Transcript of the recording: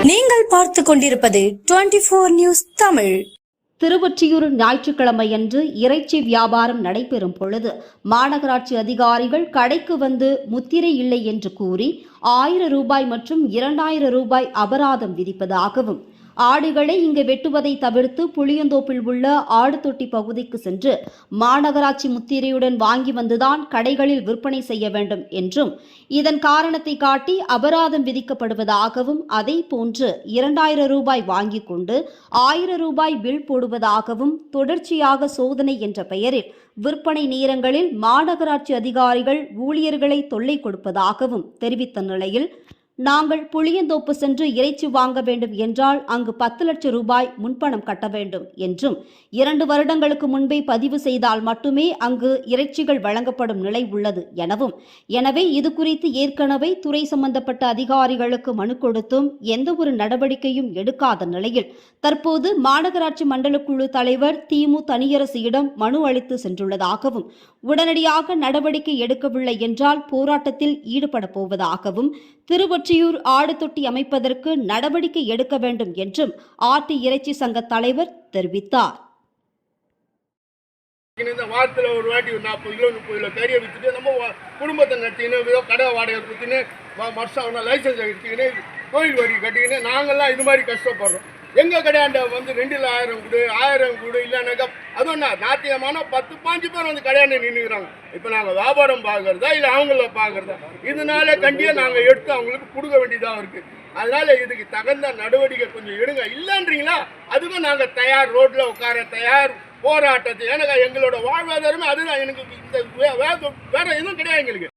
நீங்கள் பார்த்து கொண்டிருப்பது 24 நியூஸ் தமிழ். திருவொற்றியூர் ஞாயிற்றுக்கிழமையன்று இறைச்சி வியாபாரம் நடைபெறும் பொழுது மாநகராட்சி அதிகாரிகள் கடைக்கு வந்து முத்திரை இல்லை என்று கூறி 1000 ரூபாய் மற்றும் 2000 ரூபாய் அபராதம் விதிப்பதாகவும், ஆடுகளை இங்கு வெட்டுவதை தவிர்த்து புளியந்தோப்பில் உள்ள ஆடு தொட்டி பகுதிக்கு சென்று மாநகராட்சி முத்திரையுடன் வாங்கி வந்துதான் கடைகளில் விற்பனை செய்ய வேண்டும் என்றும், இதன் காரணத்தை காட்டி அபராதம் விதிக்கப்படுவதாகவும், அதே போன்று 2000 ரூபாய் வாங்கிக் கொண்டு 1000 ரூபாய் பில் போடுவதாகவும், தொடர்ச்சியாக சோதனை என்ற பெயரில் விற்பனை நேரங்களில் மாநகராட்சி அதிகாரிகள் ஊழியர்களை தொல்லை கொடுப்பதாகவும் தெரிவித்த நிலையில், நாங்கள் புளியந்தோப்பு சென்று இறைச்சி வாங்க வேண்டும் என்றால் அங்கு 10 லட்சம் ரூபாய் முன்பணம் கட்ட வேண்டும் என்றும், 2 வருடங்களுக்கு முன்பே பதிவு செய்தால் மட்டுமே அங்கு இறைச்சிகள் வழங்கப்படும் நிலை உள்ளது எனவும், எனவே இது குறித்து ஏற்கனவே துறை சம்பந்தப்பட்ட அதிகாரிகளுக்கு மனு கொடுத்தும் எந்த ஒரு நடவடிக்கையும் எடுக்காத நிலையில் தற்போது மாநகராட்சி மண்டல குழு தலைவர் திமு தனியரசியிடம் மனு அளித்து சென்றுள்ளதாகவும், உடனடியாக நடவடிக்கை எடுக்கவில்லை என்றால் போராட்டத்தில் ஈடுபட போவதாகவும், திருவொற்றியூர் ஆடு தொட்டி அமைப்பதற்கு நடவடிக்கை எடுக்க வேண்டும் என்றும் ஆட்டு இறைச்சி சங்க தலைவர் தெரிவித்தார். இந்த வாரத்தில் ஒரு வாட்டி 40 கிலோ 30 கிலோ கறியை விற்றுட்டு நம்ம குடும்பத்தை நடத்திக்கின்னு கடை வாடகை கொடுத்துன்னு வருஷம் லைசன்ஸ் எடுத்துக்கின்னு கோயில் வரி கட்டிக்கின்னு நாங்கள்லாம் இது மாதிரி கஷ்டப்படுறோம். எங்கள் கடையாண்ட வந்து 2,000 கொடு 1000 கொடு இல்லைனாக்கா அதுவும் நாத்தியமான 10-15 பேர் வந்து கடையாண்ட நின்றுக்கிறாங்க. இப்போ நாங்கள் வியாபாரம் பார்க்குறதா இல்லை அவங்கள பார்க்குறதா, இதனால கண்டியாக நாங்கள் எடுத்து அவங்களுக்கு கொடுக்க வேண்டியதாக இருக்குது. அதனால் இதுக்கு தகுந்த நடவடிக்கை கொஞ்சம் எடுங்க. இல்லைன்றீங்களா அதுக்கும் நாங்கள் தயார், ரோட்டில் உட்கார தயார், போராட்டத்தை. ஏன்னா எங்களோட வாழ்வாதாரமே அதுதான். எனக்கு இந்த வேற எதுவும் கிடையாது எங்களுக்கு.